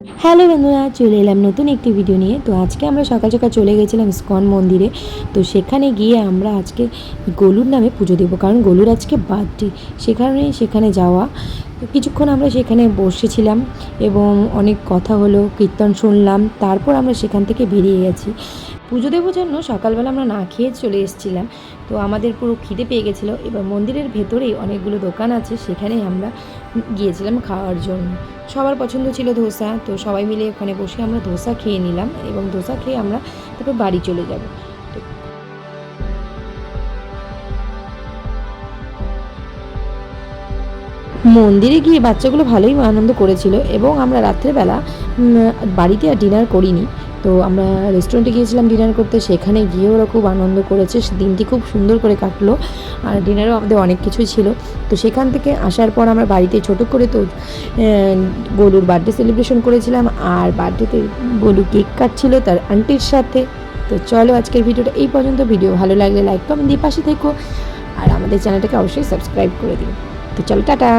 Hello বন্ধুরা, চলে এলাম নতুন একটি ভিডিও নিয়ে। তো আজকে আমরা সকাল সকাল চলে গেছিলাম ইস্কন মন্দিরে। তো সেখানে গিয়ে আমরা আজকে গোলুর নামে পুজো দেবো, কারণ গোলুর আজকে বার্থডে। সে কারণেই সেখানে যাওয়া। তো কিছুক্ষণ আমরা সেখানে বসেছিলাম এবং অনেক কথা হলো, কীর্তন শুনলাম। তারপর আমরা সেখান থেকে বেরিয়ে গেছি পুজো দেওয়ার জন্য। সকালবেলা আমরা না খেয়ে চলে এসেছিলাম, তো আমাদের পুরো খিদে পেয়ে গেছিলো। এবার মন্দিরের ভেতরেই অনেকগুলো দোকান আছে, সেখানেই আমরা গিয়েছিলাম খাওয়ার জন্য। সবার পছন্দ ছিল ধোসা, তো সবাই মিলে ওখানে বসে আমরা ধোসা খেয়ে নিলাম এবং ধোসা খেয়ে আমরা তারপর বাড়ি চলে যাব। তো মন্দিরে গিয়ে বাচ্চাগুলো ভালোই আনন্দ করেছিল এবং আমরা রাত্রেবেলা বাড়িতে আর ডিনার করিনি। তো আমরা রেস্টুরেন্টে গিয়েছিলাম ডিনার করতে, সেখানে গিয়ে ওরা খুব আনন্দ করেছে। দিনটি খুব সুন্দর করে কাটলো, আর ডিনারেও আমাদের অনেক কিছুই ছিল। তো সেখান থেকে আসার পর আমরা বাড়িতে ছোটো করে তো গোলুর বার্থডে সেলিব্রেশন করেছিলাম, আর বার্থডেতে গোলু কেক কাটছিল তার আন্টির সাথে। তো চলো আজকের ভিডিওটা এই পর্যন্ত। ভিডিও ভালো লাগলে লাইক কমেন্ট দিয়ে পাশে থেকো, আর আমাদের চ্যানেলটাকে অবশ্যই সাবস্ক্রাইব করে দিও। তো চলো, টাটা।